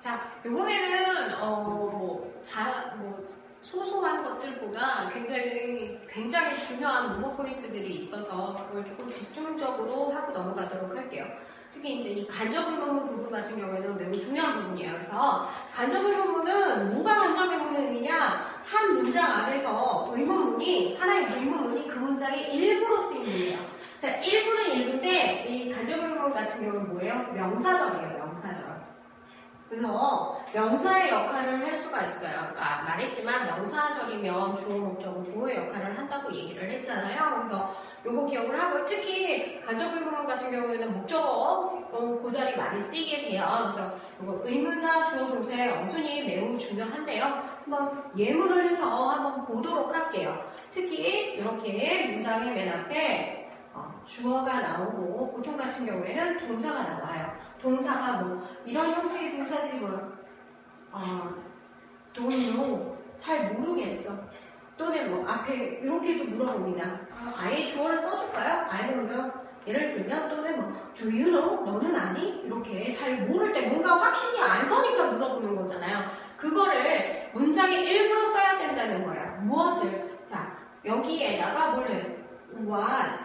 자, 이번에는 소소한 것들보다 굉장히 중요한 문법 포인트들이 있어서 그걸 조금 집중적으로 하고 넘어가도록 할게요. 특히 이제 이 간접의문문 부분 같은 경우에는 매우 중요한 부분이에요. 그래서 간접의문문은 뭐가 간접의문문이냐? 한 문장 안에서 하나의 의문문이 그 문장의 일부로 쓰인 문이에요. 자, 일부는 일부인데 이 간접의문문 같은 경우는 뭐예요? 명사절이에요. 명사절. 그래서 명사의 역할을 할 수가 있어요. 아까 말했지만 명사절이면 주어, 목적어, 보호의 역할을 한다고 얘기를 했잖아요. 그래서 요거 기억을 하고 특히 간접의문문 같은 경우에는 목적어 그 자리 많이 쓰이게 돼요. 그래서 요거 의문사, 주어, 동사의 어순이 매우 중요한데요. 한번 예문을 해서 한번 보도록 할게요. 특히 이렇게 문장의 맨 앞에 주어가 나오고 보통 같은 경우에는 동사가 나와요. 동사가 이런 형태의 동사들이 don't know, 잘 모르겠어. 또는 앞에 이렇게도 물어봅니다. 아예 주어를 써줄까요? I don't know. 예를 들면 또는 do you know? 너는 아니? 이렇게 잘 모를 때 뭔가 확신이 안 서니까 물어보는 거잖아요. 그거를 문장의 일부로 써야 된다는 거예요. 무엇을? 자, 여기에다가 what?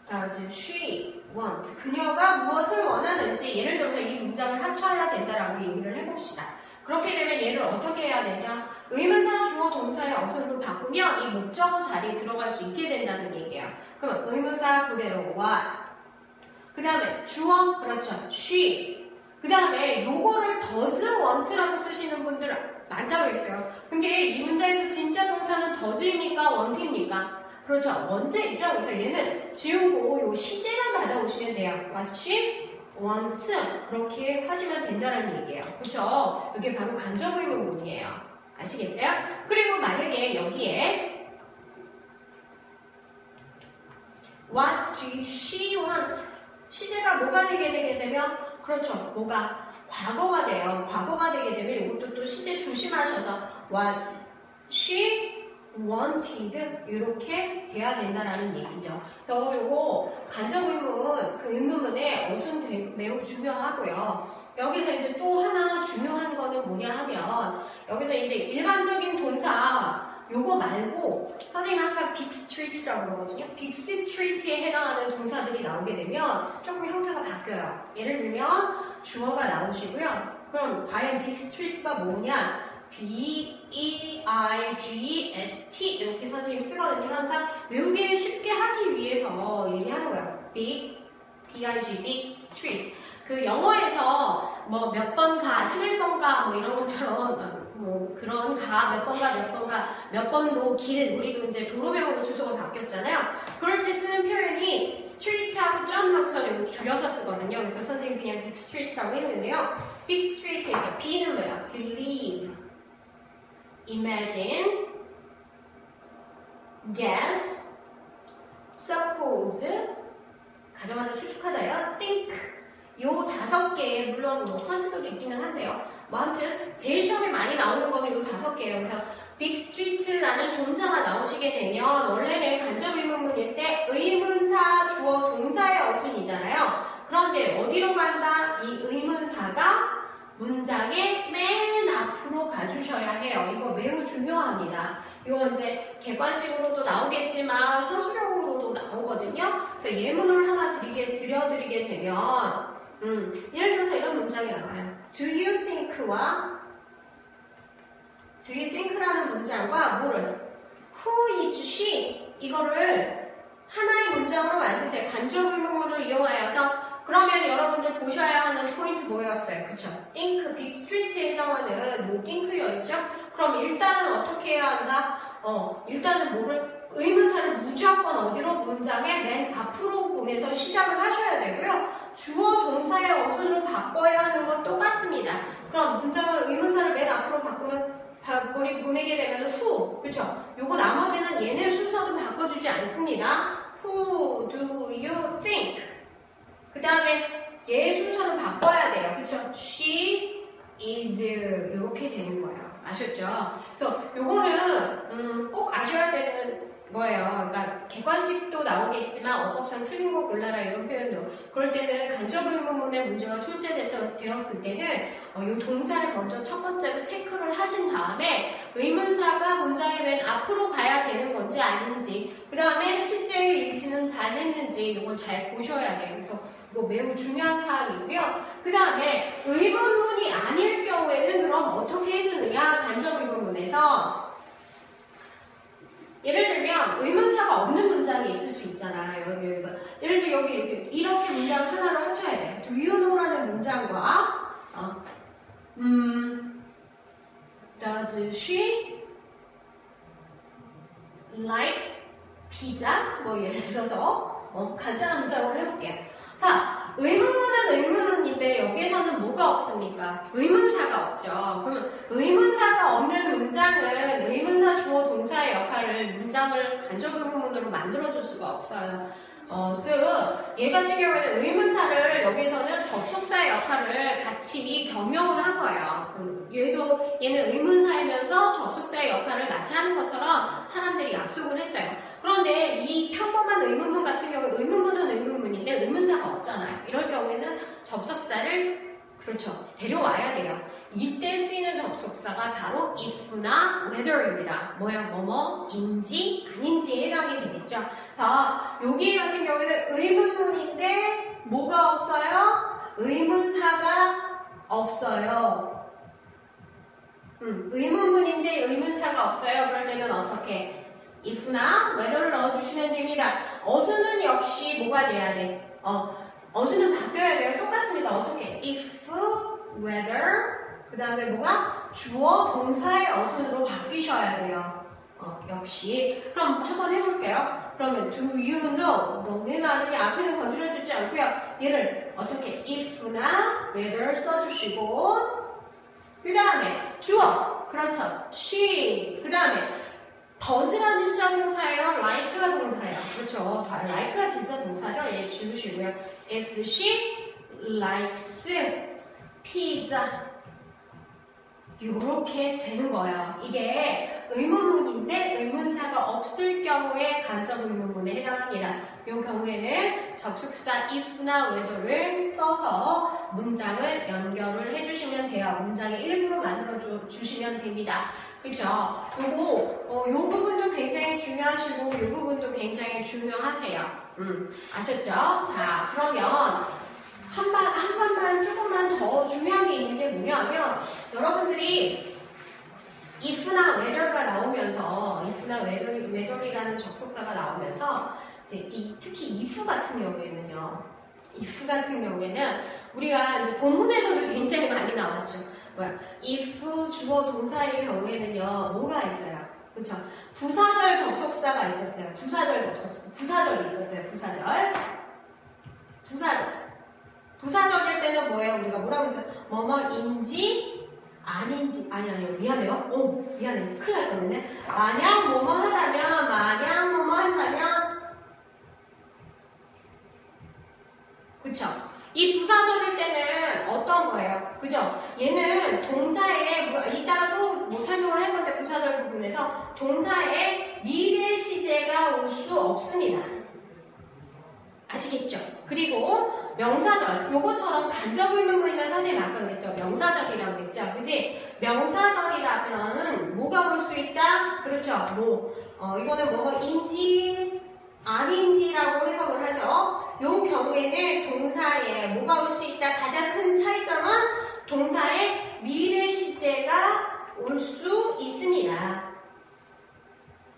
다음 she want. 그녀가 무엇을 원하는지 예를 들어서 이 문장을 합쳐야 된다라고 얘기를 해봅시다. 그렇게 되면 얘를 어떻게 해야 되냐? 의문사, 주어, 동사의 어순으로 바꾸면 이 목적어 자리에 들어갈 수 있게 된다는 얘기예요. 그럼 의문사 그대로 what. 그 다음에 주어, 그렇죠. she. 그 다음에 요거를 does want라고 쓰시는 분들 많다고 했어요. 근데 이 문장에서 진짜 동사는 does입니까? want입니까? 그렇죠. 원제이죠. 그래서 얘는 지우고 요 시제만 받아오시면 돼요. What she wants. 그렇게 하시면 된다는 얘기예요. 그렇죠. 이게 바로 간접의문문이에요. 아시겠어요? 그리고 만약에 여기에 What do she want? 시제가 뭐가 되게 되면 그렇죠. 뭐가 과거가 돼요. 과거가 되게 되면 이것도 또 시제 조심하셔서 What she wanted 이렇게 돼야 된다라는 얘기죠. 그래서 이거 간접의문 그 의문문의 어순 매우 중요하고요. 여기서 이제 또 하나 중요한 거는 뭐냐 하면 여기서 이제 일반적인 동사 요거 말고 선생님 아까 빅 스트리트라고 그러거든요. 빅 스트리트에 해당하는 동사들이 나오게 되면 조금 형태가 바뀌어요. 예를 들면 주어가 나오시고요. 그럼 과연 빅 스트리트가 뭐냐? B-E-I-G-S-T 이렇게 선생님 쓰거든요. 항상 외우기를 쉽게 하기 위해서 얘기하는 거예요. Big, B-I-G, Big Street. 그 영어에서 몇 번 가, 11번 가 이런 것처럼 그런 가, 몇 번로 길, 우리도 이제 도로명으로 주소가 바뀌었잖아요. 그럴 때 쓰는 표현이 street하고 점하고서 줄여서 쓰거든요. 그래서 선생님 그냥 big street라고 했는데요. big street에서 B는 뭐야? believe, imagine, guess, suppose, 가정하자 추측하다요. think. 요 5개, 물론 컨셉도 있기는 한데요. 아무튼 제일 시험에 많이 나오는 거는 요 5개예요. 그래서 빅 스트리트라는 동사가 나오시게 되면 원래는 간접의문문일 때 의문사, 주어, 동사의 어순이잖아요. 그런데 어디로 간다? 이 의문사가 문장의 맨 앞으로 가주셔야 해요. 이거 매우 중요합니다. 이거 이제 객관식으로도 나오겠지만 서술형으로도 나오거든요. 그래서 예문을 하나 드려드리게 되면 예를 들어서 이런 문장이 나와요. Do you think와 Do you think라는 문장과 Who is she? 이거를 하나의 문장으로 만드세요. 간접의문문을 이용하여서 그러면 여러분들 보셔야 하는 포인트 뭐였어요? 그쵸? think, 빅 스트리트에 해당하는 think였죠? 그럼 일단은 어떻게 해야 한다? 일단은 의문사를 무조건 어디로? 문장의 맨 앞으로 보내서 시작을 하셔야 되고요. 주어, 동사의 어순으로 바꿔야 하는 건 똑같습니다. 그럼 문장을 의문사를 맨 앞으로 보내게 되면 who, 그쵸? 요거 나머지는 얘네 순서는 바꿔주지 않습니다. Who do you think? 그 다음에 얘 순서는 바꿔야 돼요. 그쵸? She is 이렇게 되는 거예요. 아셨죠? 그래서 요거는 꼭 아셔야 되는 거예요. 그러니까 객관식도 나오겠지만 어법상 틀린 거 골라라 이런 표현도. 그럴 때는 간접 의문문의 문제가 출제되었을 때는 이 동사를 먼저 첫 번째로 체크를 하신 다음에 의문사가 문장의 맨 앞으로 가야 되는 건지 아닌지, 그 다음에 실제의 일치는 잘 했는지 이걸 잘 보셔야 돼요. 그래서 이거 매우 중요한 사항이고요. 그 다음에 의문문이 아닐 경우에는 그럼 어떻게 해주느냐? 간접 의문문에서 예를 들면 의문사가 없는 문장이 있을 수 있잖아요. 예를 들어 여기 이렇게 문장 하나로 합쳐야 돼요. Do you know라는 문장과 Does she like pizza? 뭐 예를 들어서 간단한 문장으로 해볼게요. 자, 의문문은 의문문인데 여기에서는 뭐가 없습니까? 의문사가 없죠. 그러면 의문사가 없는 문장은 의문사 주어 동사의 역할을 문장을 간접 의문문으로 만들어줄 수가 없어요. 즉, 얘 같은 경우에는 의문사를 여기서는 접속사의 역할을 같이 겸용을 한 거예요. 얘는 의문사이면서 접속사의 역할을 마치 하는 것처럼 사람들이 약속을 했어요. 그런데 이 평범한 의문문 같은 경우는 의문문은 의문문인데 의문사가 없잖아요. 이럴 경우에는 접속사를 데려와야 돼요. 이때 쓰이는 접속사가 바로 if나 whether입니다. 뭐뭐인지 아닌지에 해당이 되겠죠. 자, 여기 같은 경우에는 의문문인데 뭐가 없어요? 의문사가 없어요. 의문문인데 의문사가 없어요. 그럴 때는 어떻게? if나 whether를 넣어주시면 됩니다. 어수는 역시 뭐가 돼야 돼? 어수는 바뀌어야 돼요. 똑같습니다. 어떻게? if, whether, 그 다음에 뭐가? 주어, 동사의 어순으로 바뀌셔야 돼요. 역시. 그럼 한번 해볼게요. 그러면 do you know? 너는 아느냐? 앞에는 건드려주지 않고요. 얘를 어떻게? if나 whether 써주시고 그 다음에 주어. 그렇죠. she. 그 다음에 does가 진짜 동사예요? like가 동사예요. 그렇죠. like가 진짜 동사죠. 얘 지우시고요. If she likes pizza. 이렇게 되는 거예요. 이게 의문문인데 의문사가 없을 경우에 간접 의문문에 해당합니다. 이 경우에는 접속사 if나 whether를 써서 문장을 연결을 해주시면 돼요. 문장의 일부로 만들어 주시면 됩니다. 그렇죠? 요 부분도 굉장히 중요하시고 요 부분도 굉장히 중요하세요. 아셨죠? 자, 그러면 한 번만 조금만 더 중요한 게 있는 게 뭐냐면 여러분들이 if나 whether가 나오면서 if나 whether이라는 접속사가 나오면서 이제 특히 if 같은 경우에는 우리가 이제 본문에서도 굉장히 많이 나왔죠. if 주어 동사의 경우에는요 뭐가 있어요? 그렇죠? 부사절 접속사가 있었어요. 부사절이 있었어요. 부사절일 때는 뭐예요? 우리가 뭐라고 했어요? 뭐뭐인지 아닌지 아니요 미안해요. 미안해. 큰일 날 뻔했네. 만약 뭐뭐 한다면 그쵸? 이 부사절일 때는 어떤 거예요? 그죠? 얘는 동사에 이따가도 뭐 설명을 할 건데 부사절 부분에서 동사에 미래 시제가 올 수 없습니다. 아시겠죠? 그리고 명사절, 요거처럼 간접 의문문이면 선생님 아까 그랬죠? 명사절이라고 그랬죠? 그지? 명사절이라면 뭐가 올 수 있다? 그렇죠? 이거는 뭐뭐인지 아닌지라고 해석을 하죠. 요 경우에는 동사에 뭐가 올 수 있다? 가장 큰 차이점은 동사에 미래 시제가 올 수 있습니다.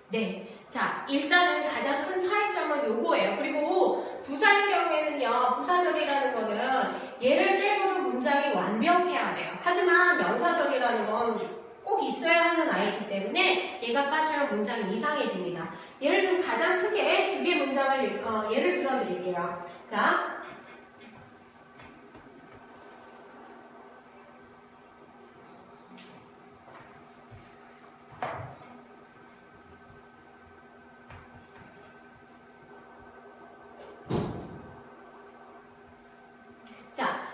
네. 자, 일단은 가장 큰 차이점은 요거예요. 그리고 부사의 경우에는요, 부사절이라는 거는 얘를 빼고도 문장이 완벽해야 돼요. 하지만 명사절이라는 건 꼭 있어야 하는 아이기 때문에 얘가 빠지면 문장이 이상해집니다. 예를 들면 가장 크게 두 개의 문장을 예를 들어 드릴게요. 자,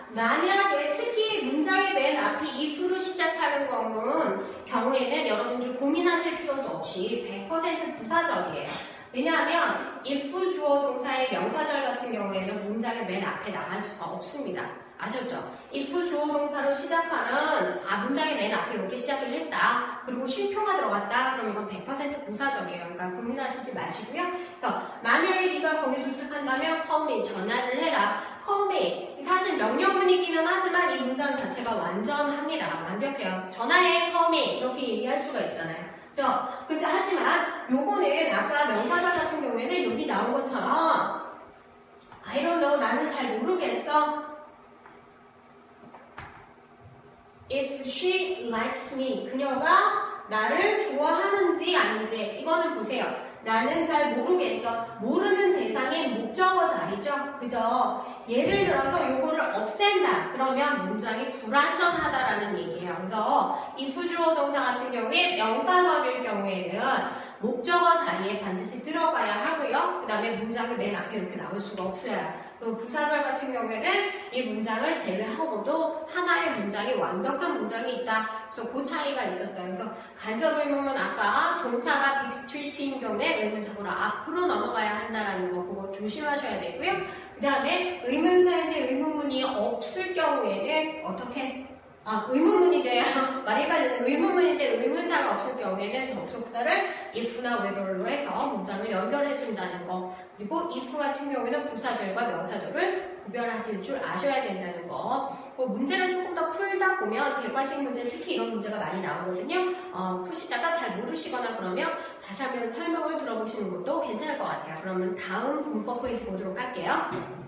만약에 특히 문장의 맨 앞이 if로 시작하는 경우에는 여러분들 고민하실 필요도 없이 100% 부사절이에요. 왜냐하면 if 주어 동사의 명사절 같은 경우에는 문장의 맨 앞에 나갈 수가 없습니다. 아셨죠? if 주어 동사로 시작하는 문장의 맨 앞에 이렇게 시작을 했다. 그리고 쉼표가 들어갔다. 그럼 이건 100% 부사절이에요. 그러니까 고민하시지 마시고요. 그래서 만약에 네가 거기 도착한다면 call me 전화를 해라. call me 사실 명령문이기는 하지만 이 문장 자체가 완전합니다. 완벽해요. 전화해 call me 이렇게 얘기할 수가 있잖아요. 그죠? 근데 하지만 요거는 아까 명사절 같은 경우에는 여기 나온 것처럼 I don't know 나는 잘 모르겠어. If she likes me 그녀가 나를 좋아하는지 아닌지 이거는 보세요. 나는 잘 모르겠어. 모르는 대상이 목적어 자리죠. 그죠? 예를 들어서 요거를 없앤다. 그러면 문장이 불완전하다라는 얘기예요. 그래서 if 주어 동사 같은 경우에 명사절일 경우에는 목적어 자리에 반드시 들어가야 하고요. 그 다음에 문장을 맨 앞에 이렇게 나올 수가 없어요. 또 부사절 같은 경우에는 이 문장을 제외하고도 하나의 문장이 완벽한 문장이 있다. 그래서 그 차이가 있었어요. 그래서 간접 의문문 아까 동사가 빅스트리트인 경우에 의문사고로 앞으로 넘어가야 한다라는 거 그거 조심하셔야 되고요. 그 다음에 의문사인데 의문문이 없을 경우에는 어떻게? 의문문이 돼요. 말이 빨리는 의문문인데 의문사가 없을 경우에는 접속사를 if나 whether로 해서 문장을 연결해준다는 거. 그리고 if 같은 경우에는 부사절과 명사절을 구별하실 줄 아셔야 된다는 거. 문제를 조금 더 풀다 보면 대과식 문제 특히 이런 문제가 많이 나오거든요. 푸시다가 잘 모르시거나 그러면 다시 한번 설명을 들어보시는 것도 괜찮을 것 같아요. 그러면 다음 문법 포인트 보도록 할게요.